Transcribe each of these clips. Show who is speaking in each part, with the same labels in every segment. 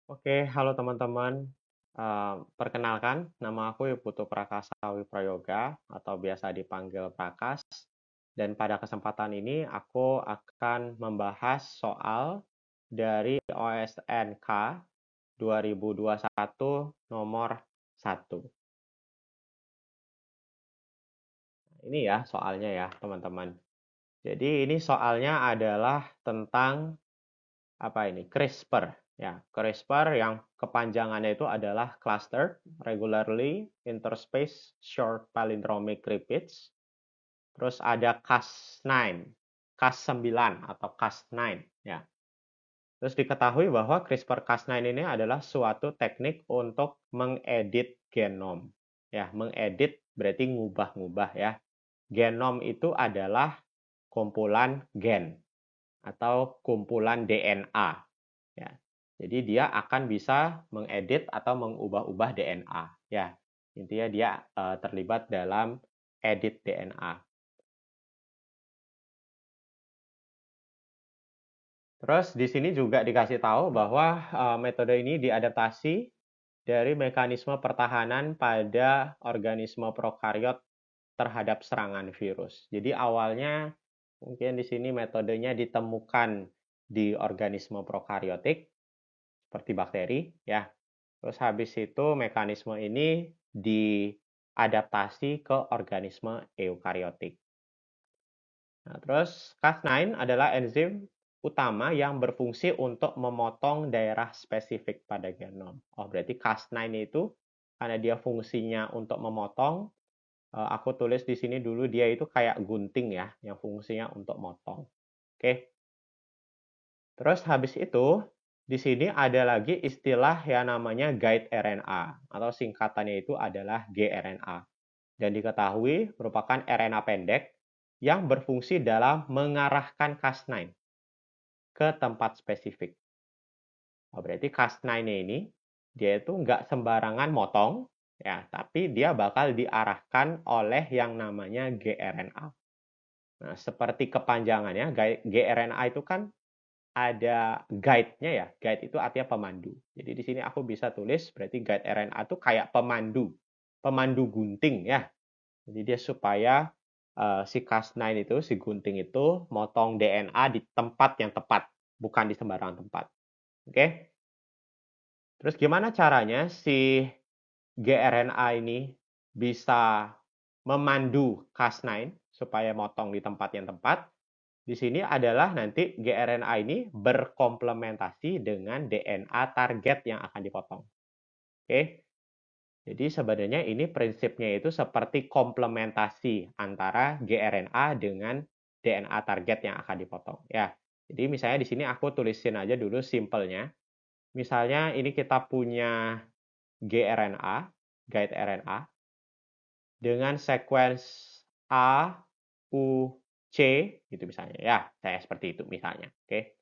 Speaker 1: Oke, halo teman-teman. Perkenalkan, nama aku Putu Prakasa Wiprayoga atau biasa dipanggil Prakas. Dan pada kesempatan ini aku akan membahas soal dari OSNK 2021 nomor 1. Ini ya soalnya ya, teman-teman. Jadi ini soalnya adalah tentang apa ini? CRISPR. Ya, CRISPR yang kepanjangannya itu adalah Clustered Regularly Interspersed Short Palindromic Repeats. Terus ada Cas9, Cas9 atau Cas9 ya. Terus diketahui bahwa CRISPR-Cas9 ini adalah suatu teknik untuk mengedit genom. Ya, mengedit berarti ngubah-ngubah ya. Genom itu adalah kumpulan gen atau kumpulan DNA. Ya. Jadi dia akan bisa mengedit atau mengubah-ubah DNA. Ya, intinya dia terlibat dalam edit DNA. Terus di sini juga dikasih tahu bahwa metode ini diadaptasi dari mekanisme pertahanan pada organisme prokariot terhadap serangan virus. Jadi awalnya mungkin di sini metodenya ditemukan di organisme prokariotik seperti bakteri ya. Terus habis itu mekanisme ini diadaptasi ke organisme eukariotik. Nah, terus Cas9 adalah enzim utama yang berfungsi untuk memotong daerah spesifik pada genom. Oh, berarti Cas9 itu karena dia fungsinya untuk memotong, aku tulis di sini dulu dia itu kayak gunting ya, yang fungsinya untuk motong. Oke. Terus habis itu di sini ada lagi istilah yang namanya guide RNA atau singkatannya itu adalah gRNA dan diketahui merupakan RNA pendek yang berfungsi dalam mengarahkan Cas9 ke tempat spesifik. Oh, berarti Cas9 ini dia itu nggak sembarangan motong ya, tapi dia bakal diarahkan oleh yang namanya gRNA. Nah, seperti kepanjangannya gRNA itu kan ada guide-nya ya. Guide itu artinya pemandu. Jadi di sini aku bisa tulis berarti guide RNA itu kayak pemandu. Pemandu gunting ya. Jadi dia supaya si Cas9 itu, si gunting itu motong DNA di tempat yang tepat, bukan di sembarangan tempat. Oke? Terus gimana caranya si gRNA ini bisa memandu Cas9 supaya motong di tempat yang tepat? Di sini adalah nanti gRNA ini berkomplementasi dengan DNA target yang akan dipotong. Oke. Jadi sebenarnya ini prinsipnya itu seperti komplementasi antara gRNA dengan DNA target yang akan dipotong. Ya. Jadi misalnya di sini aku tulisin aja dulu simpelnya. Misalnya ini kita punya gRNA, guide RNA dengan sequence A, U, C gitu misalnya ya. Saya seperti itu misalnya. Oke.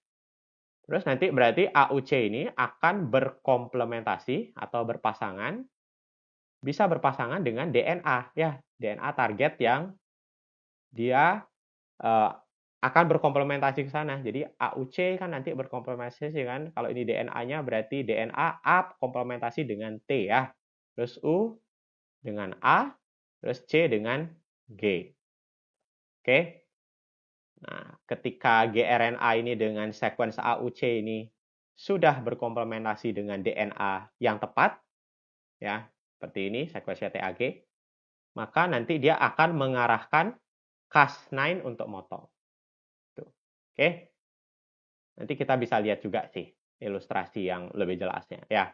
Speaker 1: Terus nanti berarti AUC ini akan berkomplementasi atau berpasangan, bisa berpasangan dengan DNA ya, DNA target yang dia akan berkomplementasi ke sana. Jadi AUC kan nanti berkomplementasi kan, kalau ini DNA-nya berarti DNA A komplementasi dengan T ya. Terus U dengan A, terus C dengan G. Oke. Nah, ketika gRNA ini dengan sequence AUC ini sudah berkomplementasi dengan DNA yang tepat, ya, seperti ini, sequence TAG, maka nanti dia akan mengarahkan Cas9 untuk motong. Tuh. Oke, nanti kita bisa lihat juga sih ilustrasi yang lebih jelasnya, ya.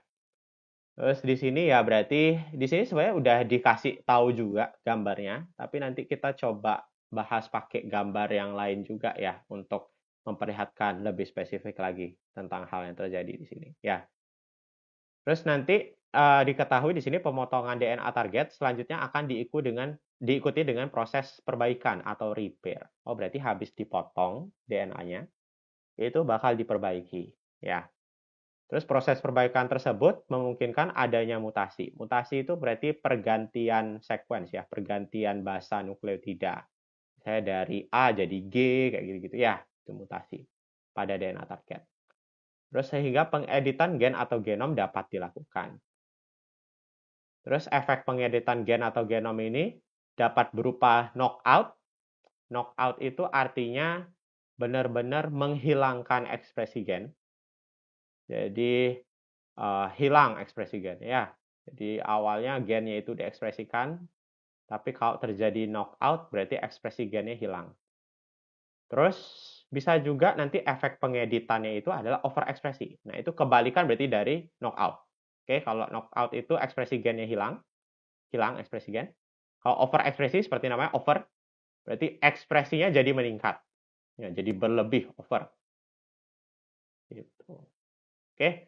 Speaker 1: Terus di sini ya berarti di sini sebenarnya udah dikasih tahu juga gambarnya, tapi nanti kita coba bahas pakai gambar yang lain juga ya untuk memperlihatkan lebih spesifik lagi tentang hal yang terjadi di sini ya. Terus nanti diketahui di sini pemotongan DNA target selanjutnya akan diikuti dengan proses perbaikan atau repair. Oh, berarti habis dipotong DNA-nya itu bakal diperbaiki ya. Terus proses perbaikan tersebut memungkinkan adanya mutasi. Mutasi itu berarti pergantian sequence ya, pergantian basa nukleotida. Saya dari A jadi G kayak gitu-gitu ya, itu mutasi pada DNA target. Terus sehingga pengeditan gen atau genom dapat dilakukan. Terus efek pengeditan gen atau genom ini dapat berupa knockout. Knockout itu artinya benar-benar menghilangkan ekspresi gen. Jadi hilang ekspresi gen ya. Jadi awalnya gennya itu diekspresikan, tapi kalau terjadi knockout berarti ekspresi gennya hilang. Terus bisa juga nanti efek pengeditannya itu adalah overekspresi. Nah, itu kebalikan berarti dari knockout. Oke, kalau knockout itu ekspresi gennya hilang ekspresi gen. Kalau overekspresi seperti namanya over, berarti ekspresinya jadi meningkat. Ya, jadi berlebih over. Gitu. Oke.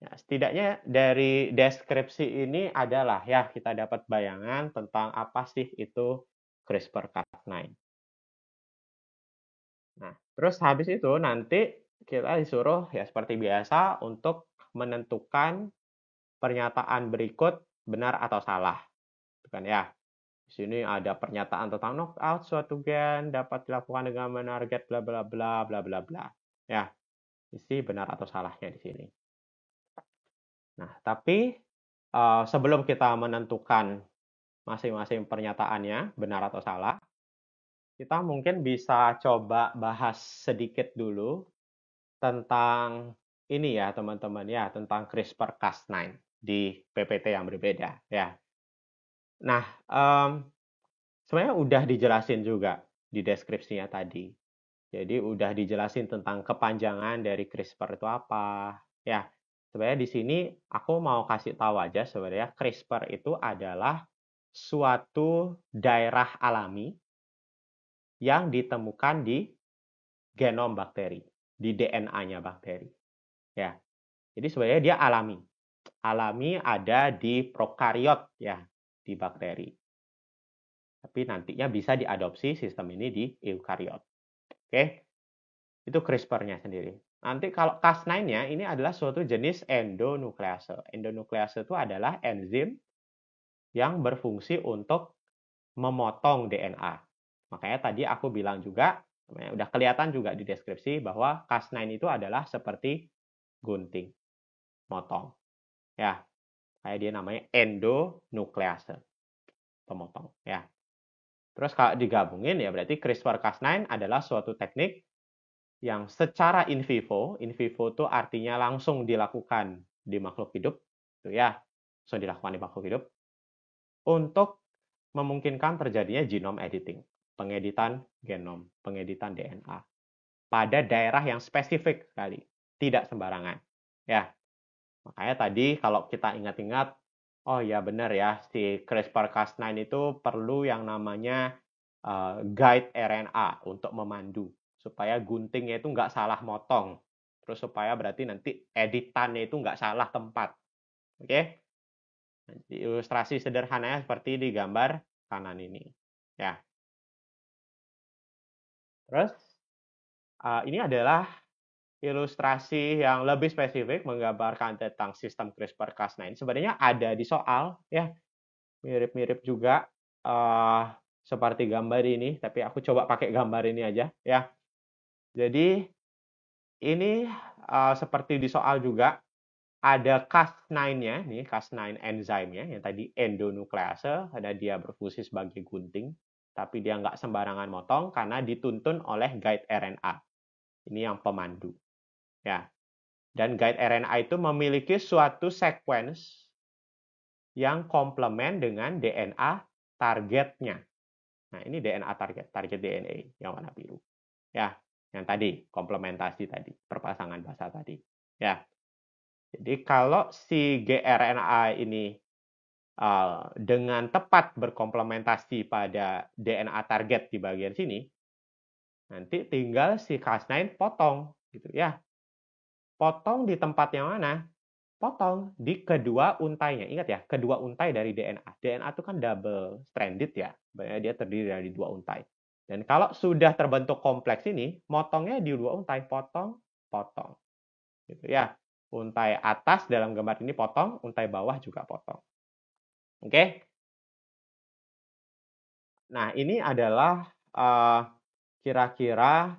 Speaker 1: Ya, setidaknya dari deskripsi ini adalah ya kita dapat bayangan tentang apa sih itu CRISPR-Cas9. Nah, terus habis itu nanti kita disuruh ya seperti biasa untuk menentukan pernyataan berikut benar atau salah. Bukan ya. Di sini ada pernyataan tentang knockout suatu gen dapat dilakukan dengan menarget bla bla bla bla bla bla. Ya, isi benar atau salahnya di sini. Nah, tapi sebelum kita menentukan masing-masing pernyataannya benar atau salah, kita mungkin bisa coba bahas sedikit dulu tentang ini ya teman-teman ya, tentang CRISPR-Cas9 di PPT yang berbeda ya. Nah, sebenarnya udah dijelasin juga di deskripsinya tadi. Jadi udah dijelasin tentang kepanjangan dari CRISPR itu apa. Ya, sebenarnya di sini aku mau kasih tahu aja sebenarnya CRISPR itu adalah suatu daerah alami yang ditemukan di genom bakteri, di DNA-nya bakteri. Ya. Jadi sebenarnya dia alami. Alami ada di prokariot ya, di bakteri. Tapi nantinya bisa diadopsi sistem ini di eukariot. Oke. Itu CRISPR-nya sendiri. Nanti kalau Cas9-nya ini adalah suatu jenis endonuklease. Endonuklease itu adalah enzim yang berfungsi untuk memotong DNA. Makanya tadi aku bilang juga, udah kelihatan juga di deskripsi bahwa Cas9 itu adalah seperti gunting, motong. Ya, kayak dia namanya endonuklease, pemotong. Ya. Terus kalau digabungin ya berarti CRISPR-Cas9 adalah suatu teknik yang secara in vivo itu artinya langsung dilakukan di makhluk hidup, itu ya, langsung dilakukan di makhluk hidup, untuk memungkinkan terjadinya genome editing, pengeditan genom, pengeditan DNA pada daerah yang spesifik sekali, tidak sembarangan. Ya, makanya tadi kalau kita ingat-ingat, oh ya benar ya, si CRISPR-Cas9 itu perlu yang namanya guide RNA untuk memandu supaya guntingnya itu nggak salah motong, terus supaya berarti nanti editannya itu nggak salah tempat. Oke? Ilustrasi sederhananya seperti di gambar kanan ini. Ya. Terus ini adalah ilustrasi yang lebih spesifik menggambarkan tentang sistem CRISPR-Cas9. Sebenarnya ada di soal, ya mirip-mirip juga seperti gambar ini, tapi aku coba pakai gambar ini aja, ya. Jadi ini seperti di soal juga ada Cas9-nya, nih Cas9 enzimnya yang tadi endonuklease, ada dia berfungsi sebagai gunting, tapi dia nggak sembarangan motong karena dituntun oleh guide RNA. Ini yang pemandu. Ya. Dan guide RNA itu memiliki suatu sequence yang komplement dengan DNA targetnya. Nah, ini DNA target DNA yang warna biru. Ya, yang tadi, komplementasi tadi, perpasangan basa tadi. Ya. Jadi kalau si gRNA ini dengan tepat berkomplementasi pada DNA target di bagian sini, nanti tinggal si Cas9 potong gitu ya. Potong di tempat yang mana? Potong di kedua untainya. Ingat ya, kedua untai dari DNA. DNA itu kan double stranded ya. Berarti dia terdiri dari dua untai. Dan kalau sudah terbentuk kompleks ini, motongnya di dua untai, potong, potong. Gitu ya. Untai atas dalam gambar ini potong, untai bawah juga potong. Oke? Nah, ini adalah kira-kira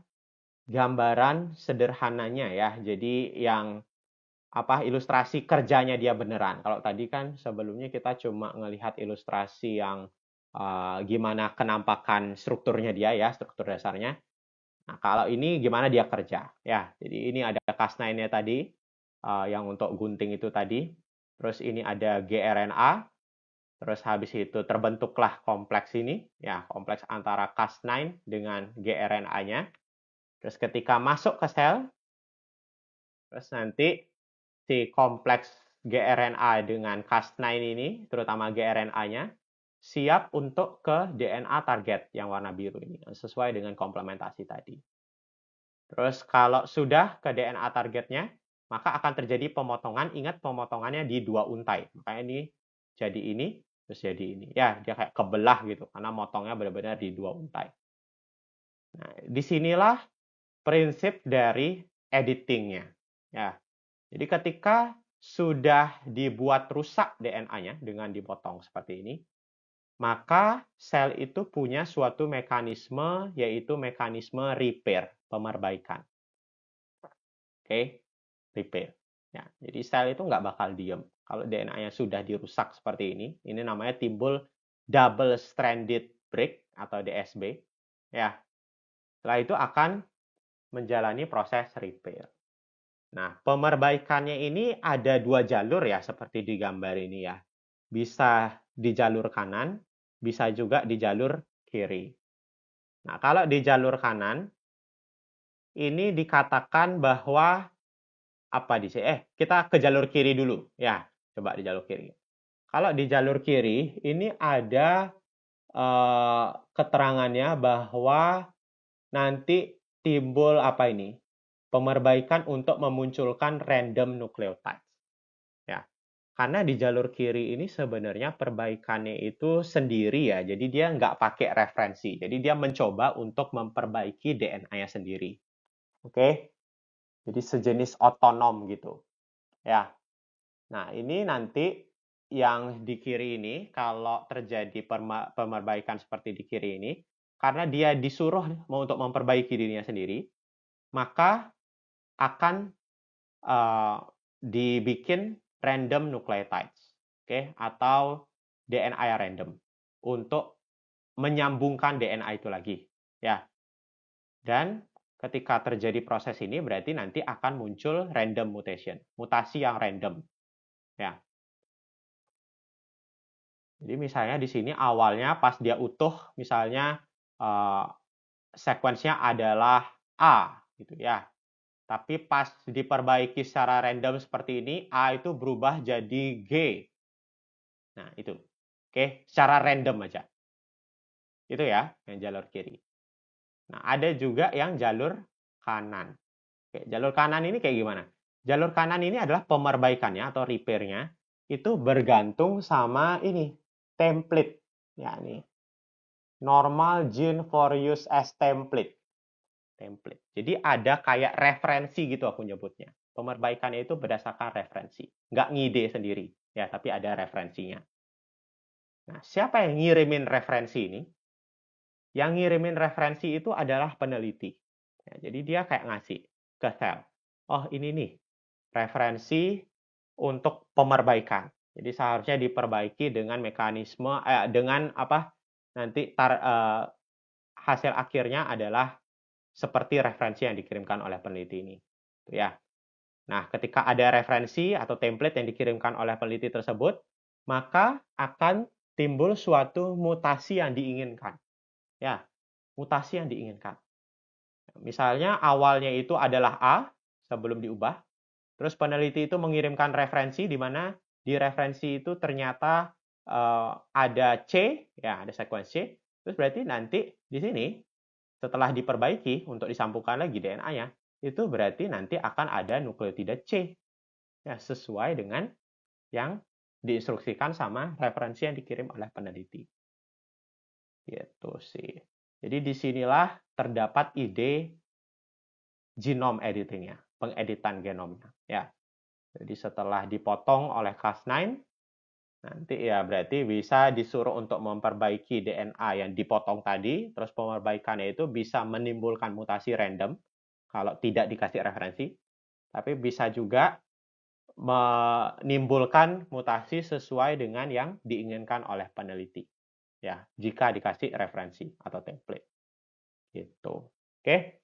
Speaker 1: gambaran sederhananya ya. Jadi yang ilustrasi kerjanya dia beneran. Kalau tadi kan sebelumnya kita cuma ngelihat ilustrasi yang gimana kenampakan strukturnya dia ya, struktur dasarnya. Nah, kalau ini gimana dia kerja ya. Jadi ini ada Cas9-nya tadi yang untuk gunting itu tadi. Terus ini ada gRNA. Terus habis itu terbentuklah kompleks ini ya, kompleks antara Cas9 dengan gRNA-nya. Terus ketika masuk ke sel, terus nanti si kompleks gRNA dengan Cas9 ini, terutama gRNA-nya, siap untuk ke DNA target yang warna biru ini, sesuai dengan komplementasi tadi. Terus kalau sudah ke DNA targetnya, maka akan terjadi pemotongan. Ingat pemotongannya di 2 untai. Makanya ini jadi ini, terus jadi ini. Ya, dia kayak kebelah gitu, karena motongnya benar-benar di 2 untai. Nah, disinilah prinsip dari editingnya. Ya, jadi ketika sudah dibuat rusak DNA-nya dengan dipotong seperti ini, maka sel itu punya suatu mekanisme, yaitu mekanisme repair, pemerbaikan. Oke, repair. Ya, jadi sel itu nggak bakal diem. Kalau DNA-nya sudah dirusak seperti ini namanya timbul double stranded break atau DSB. Ya, setelah itu akan menjalani proses repair. Nah, pemerbaikannya ini ada 2 jalur ya, seperti di gambar ini ya. Bisa di jalur kanan, bisa juga di jalur kiri. Nah, kalau di jalur kanan, ini dikatakan bahwa kita ke jalur kiri dulu. Ya, coba di jalur kiri. Kalau di jalur kiri, ini ada keterangannya bahwa nanti timbul pemerbaikan untuk memunculkan random nucleotides. Ya, karena di jalur kiri ini sebenarnya perbaikannya itu sendiri ya, jadi dia nggak pakai referensi. Jadi dia mencoba untuk memperbaiki DNA-nya sendiri. Oke, jadi sejenis otonom gitu. Ya, nah ini nanti yang di kiri ini, kalau terjadi pemerbaikan seperti di kiri ini, karena dia disuruh untuk memperbaiki dirinya sendiri, maka akan dibikin random nucleotides, atau DNA random untuk menyambungkan DNA itu lagi, ya. Dan ketika terjadi proses ini berarti nanti akan muncul random mutation, mutasi yang random, ya. Jadi misalnya di sini awalnya pas dia utuh, misalnya sekuensinya adalah A, gitu ya. Tapi pas diperbaiki secara random seperti ini, A itu berubah jadi G. Nah, itu. Oke, secara random aja. Itu ya, yang jalur kiri. Nah, ada juga yang jalur kanan. Oke, jalur kanan ini kayak gimana? Jalur kanan ini adalah pemerbaikannya atau repair-nya itu bergantung sama ini, template. Ya, ini. Normal gene for use as template. Template. Jadi ada kayak referensi gitu aku nyebutnya. Pemerbaikannya itu berdasarkan referensi. Nggak ngide sendiri. Ya, tapi ada referensinya. Nah, siapa yang ngirimin referensi ini? Yang ngirimin referensi itu adalah peneliti. Ya, jadi dia kayak ngasih ke sel. Oh, ini nih referensi untuk pemerbaikan. Jadi seharusnya diperbaiki dengan mekanisme nanti hasil akhirnya adalah seperti referensi yang dikirimkan oleh peneliti ini. Ya. Nah, ketika ada referensi atau template yang dikirimkan oleh peneliti tersebut, maka akan timbul suatu mutasi yang diinginkan. Ya, mutasi yang diinginkan. Misalnya awalnya itu adalah A sebelum diubah, terus peneliti itu mengirimkan referensi di mana di referensi itu ternyata ada C, ya ada sekuensi C, terus berarti nanti di sini setelah diperbaiki untuk disambungkan lagi DNA-nya, itu berarti nanti akan ada nukleotida C. Ya, sesuai dengan yang diinstruksikan sama referensi yang dikirim oleh peneliti. Gitu sih. Jadi disinilah terdapat ide genome editingnya, pengeditan genomnya. Ya. Jadi setelah dipotong oleh Cas9, nanti ya berarti bisa disuruh untuk memperbaiki DNA yang dipotong tadi, terus pemerbaikannya itu bisa menimbulkan mutasi random, kalau tidak dikasih referensi, tapi bisa juga menimbulkan mutasi sesuai dengan yang diinginkan oleh peneliti. Ya, jika dikasih referensi atau template. Gitu. Oke.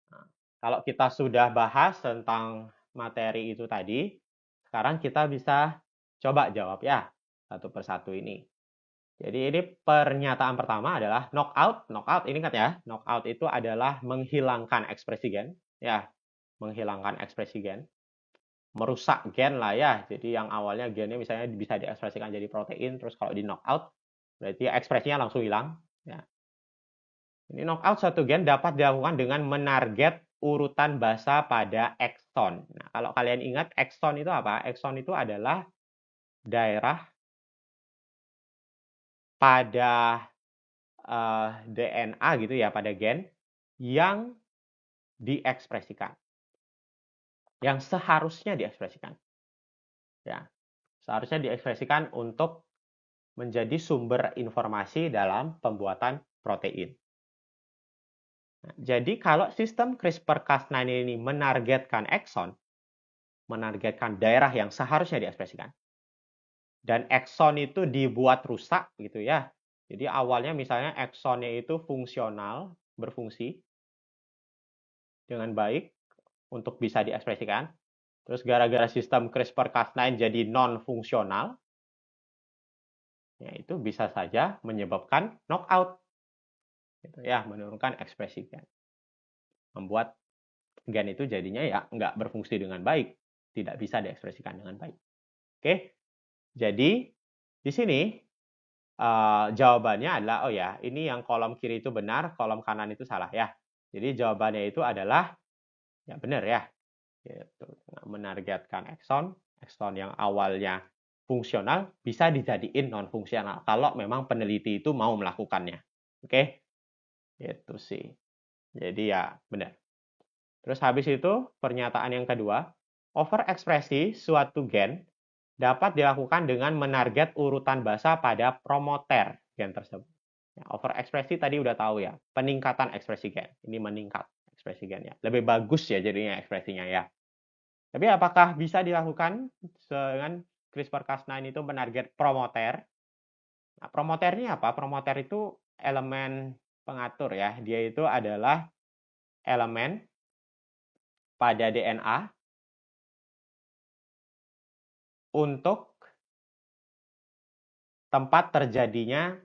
Speaker 1: Nah, kalau kita sudah bahas tentang materi itu tadi, sekarang kita bisa coba jawab ya satu persatu ini. Jadi ini pernyataan pertama adalah knockout. Knockout ini ingat ya, knockout itu adalah menghilangkan ekspresi gen, ya, menghilangkan ekspresi gen, merusak gen lah ya. Jadi yang awalnya gennya misalnya bisa diekspresikan jadi protein, terus kalau di knockout berarti ekspresinya langsung hilang. Ya. Ini knockout suatu gen dapat dilakukan dengan menarget urutan basa pada ekson. Nah, kalau kalian ingat ekson itu apa? Ekson itu adalah daerah pada DNA gitu ya, pada gen yang diekspresikan, yang seharusnya diekspresikan. Ya, seharusnya diekspresikan untuk menjadi sumber informasi dalam pembuatan protein. Nah, jadi kalau sistem CRISPR-Cas9 ini menargetkan ekson, menargetkan daerah yang seharusnya diekspresikan, dan ekson itu dibuat rusak gitu ya. Jadi awalnya misalnya eksonnya itu fungsional, berfungsi dengan baik untuk bisa diekspresikan. Terus gara-gara sistem CRISPR-Cas9 jadi non-fungsional, ya itu bisa saja menyebabkan knockout. Gitu ya, menurunkan ekspresi gen. Membuat gen itu jadinya ya nggak berfungsi dengan baik, tidak bisa diekspresikan dengan baik. Oke, jadi di sini jawabannya adalah, oh ya, ini yang kolom kiri itu benar, kolom kanan itu salah ya. Jadi jawabannya itu adalah, ya benar ya. Gitu. Menargetkan ekson yang awalnya fungsional bisa dijadiin non-fungsional kalau memang peneliti itu mau melakukannya. Oke, itu sih. Jadi ya benar. Terus habis itu pernyataan yang kedua, overekspresi suatu gen dapat dilakukan dengan menarget urutan basa pada promoter gen tersebut. Ya, overekspresi tadi udah tahu ya, peningkatan ekspresi gen. Ini meningkat ekspresi gennya. Lebih bagus ya jadinya ekspresinya ya. Tapi apakah bisa dilakukan dengan CRISPR-Cas9 itu menarget promoter? Nah, promoter ini apa? Promoter itu elemen pengatur ya. Dia itu adalah elemen pada DNA untuk tempat terjadinya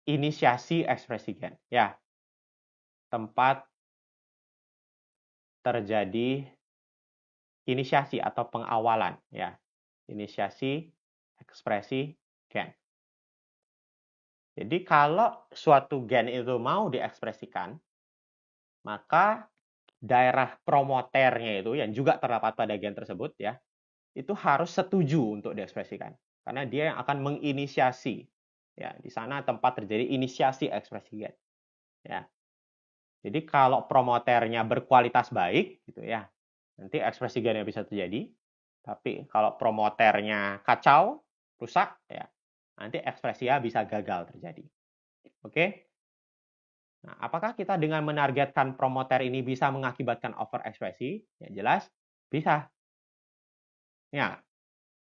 Speaker 1: inisiasi ekspresi gen. Ya, tempat terjadi inisiasi atau pengawalan ya. Inisiasi ekspresi gen. Jadi kalau suatu gen itu mau diekspresikan, maka daerah promoternya itu yang juga terdapat pada gen tersebut ya, itu harus setuju untuk diekspresikan. Karena dia yang akan menginisiasi. Ya, di sana tempat terjadi inisiasi ekspresi gen. Ya. Jadi kalau promoternya berkualitas baik gitu ya, nanti ekspresi gennya bisa terjadi. Tapi kalau promoternya kacau, rusak ya, nanti ekspresinya bisa gagal terjadi. Oke? Nah, apakah kita dengan menargetkan promoter ini bisa mengakibatkan overekspresi? Ya jelas bisa. Ya,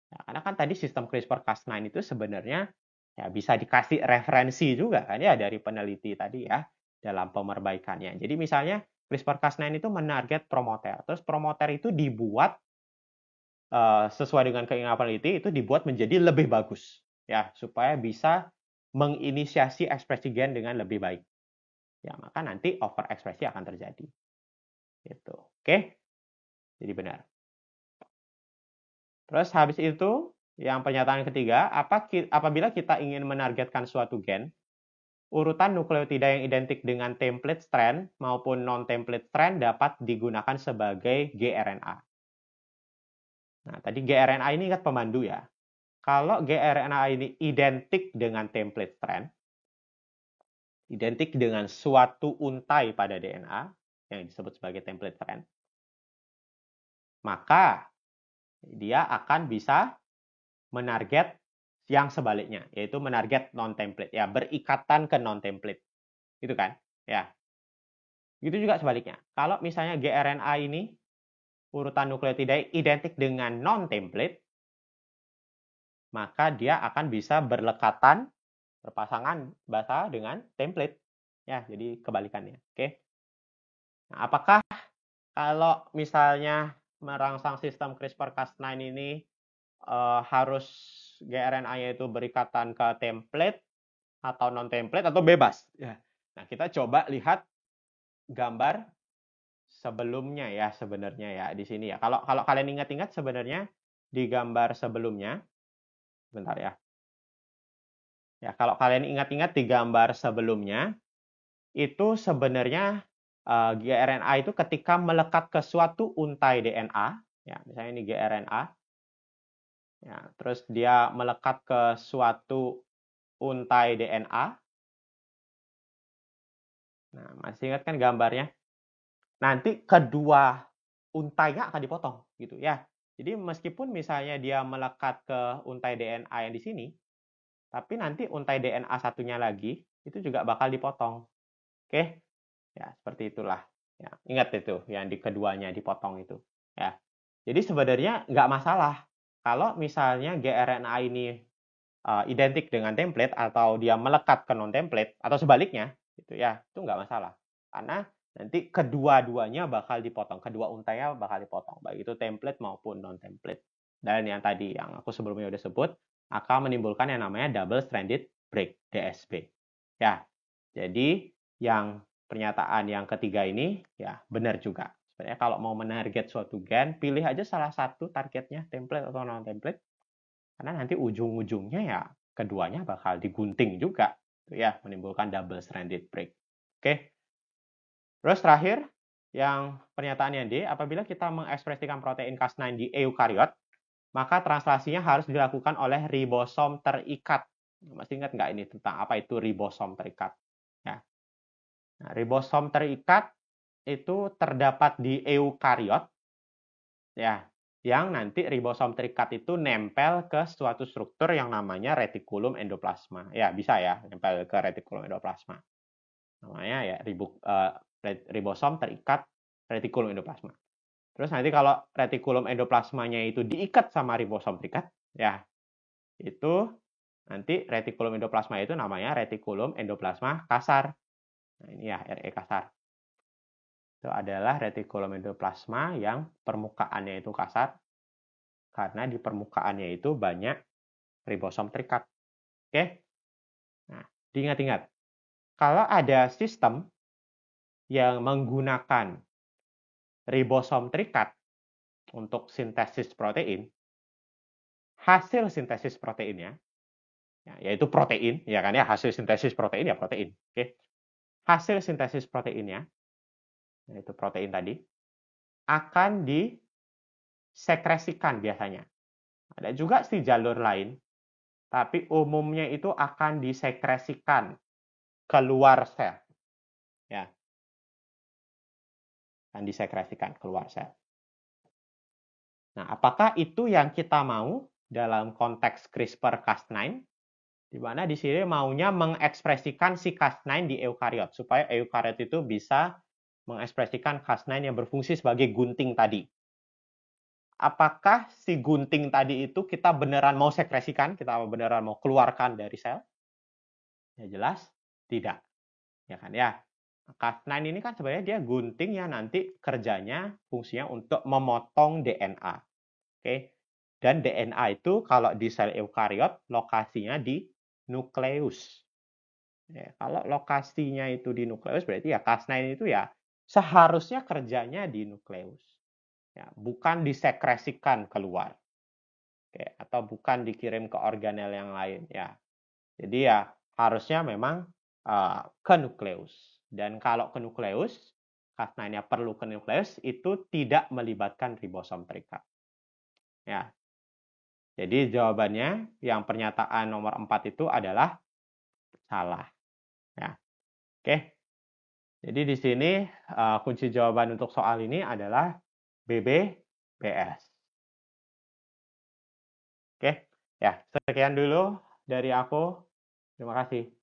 Speaker 1: karena kan tadi sistem CRISPR-Cas9 itu sebenarnya ya bisa dikasih referensi juga kan ya dari peneliti tadi ya dalam pemerbaikannya. Jadi misalnya CRISPR-Cas9 itu menarget promoter, terus promoter itu dibuat sesuai dengan keinginan peneliti itu dibuat menjadi lebih bagus ya supaya bisa menginisiasi ekspresi gen dengan lebih baik. Ya, maka nanti overekspresi akan terjadi. Gitu. Oke? Jadi benar. Terus habis itu, yang pernyataan ketiga, apabila kita ingin menargetkan suatu gen, urutan nukleotida yang identik dengan template strand maupun non-template strand dapat digunakan sebagai gRNA. Nah, tadi gRNA ini ingat pemandu ya. Kalau gRNA ini identik dengan template strand, identik dengan suatu untai pada DNA yang disebut sebagai template strand, maka dia akan bisa menarget yang sebaliknya, yaitu menarget non-template, ya berikatan ke non-template, gitu kan? Ya. Begitu juga sebaliknya. Kalau misalnya gRNA ini urutan nukleotida identik dengan non-template, maka dia akan bisa berlekatan, berpasangan basa dengan template. Ya, jadi kebalikannya. Oke. Nah, apakah kalau misalnya merangsang sistem CRISPR-Cas9 ini harus gRNA-nya itu berikatan ke template atau non-template atau bebas? Ya. Nah, kita coba lihat gambar sebelumnya ya sebenarnya ya di sini ya. Kalau kalian ingat-ingat sebenarnya di gambar sebelumnya, bentar ya. Ya, kalau kalian ingat-ingat di gambar sebelumnya, itu sebenarnya gRNA itu ketika melekat ke suatu untai DNA, ya, misalnya ini gRNA, ya, terus dia melekat ke suatu untai DNA. Nah, masih ingat kan gambarnya? Nanti kedua untainya akan dipotong, gitu ya. Jadi meskipun misalnya dia melekat ke untai DNA yang di sini, tapi nanti untai DNA satunya lagi itu juga bakal dipotong. Oke, ya seperti itulah. Ya, ingat itu yang di keduanya dipotong itu. Ya, jadi sebenarnya nggak masalah kalau misalnya gRNA ini identik dengan template atau dia melekat ke non-template atau sebaliknya, gitu ya, itu nggak masalah. Karena nanti kedua-duanya bakal dipotong, kedua untainya bakal dipotong, baik itu template maupun non-template. Dan yang tadi yang aku sebelumnya udah sebut akan menimbulkan yang namanya double stranded break (DSB). Ya, jadi yang pernyataan yang ketiga ini ya benar juga. Sebenarnya kalau mau menarget suatu gen, pilih aja salah satu targetnya, template atau non-template. Karena nanti ujung-ujungnya ya keduanya bakal digunting juga, ya, menimbulkan double stranded break. Oke. Terus terakhir, yang pernyataannya D, apabila kita mengekspresikan protein Cas9 di eukariot, maka translasinya harus dilakukan oleh ribosom terikat. Masih ingat nggak ini tentang apa itu ribosom terikat? Ya. Nah, ribosom terikat itu terdapat di eukariot, ya, yang nanti ribosom terikat itu nempel ke suatu struktur yang namanya retikulum endoplasma. Ya, bisa ya, nempel ke retikulum endoplasma. Namanya ya ribosom terikat retikulum endoplasma. Terus nanti kalau retikulum endoplasmanya itu diikat sama ribosom terikat, ya, itu nanti retikulum endoplasma itu namanya retikulum endoplasma kasar. Nah, ini ya RE kasar. Itu adalah retikulum endoplasma yang permukaannya itu kasar karena di permukaannya itu banyak ribosom terikat. Oke? Nah, diingat-ingat. Kalau ada sistem yang menggunakan ribosom terikat untuk sintesis protein, hasil sintesis proteinnya, ya, yaitu protein, ya kan ya, hasil sintesis protein ya protein. Oke? Hasil sintesis proteinnya, yaitu protein tadi, akan disekresikan biasanya. Ada juga sih jalur lain, tapi umumnya itu akan disekresikan keluar sel. Ya. Akan disekresikan keluar sel. Nah, apakah itu yang kita mau dalam konteks CRISPR-Cas9? Di mana di sini maunya mengekspresikan si Cas9 di eukariot, supaya eukariot itu bisa mengekspresikan Cas9 yang berfungsi sebagai gunting tadi. Apakah si gunting tadi itu kita beneran mau sekresikan, kita beneran mau keluarkan dari sel? Ya jelas tidak. Ya kan ya. Cas9 ini kan sebenarnya dia gunting yang nanti kerjanya fungsinya untuk memotong DNA. Oke. Dan DNA itu kalau di sel eukariot lokasinya di nukleus. Ya, kalau lokasinya itu di nukleus berarti ya Cas9 itu ya seharusnya kerjanya di nukleus. Ya, bukan disekresikan keluar. Oke, atau bukan dikirim ke organel yang lain ya. Jadi ya harusnya memang ke nukleus. Dan kalau ke nukleus, Cas9-nya perlu ke nukleus itu tidak melibatkan ribosom terikat. Ya. Jadi jawabannya yang pernyataan nomor 4 itu adalah salah. Ya. Oke. Jadi di sini kunci jawaban untuk soal ini adalah BBBS. Oke. Ya, sekian dulu dari aku. Terima kasih.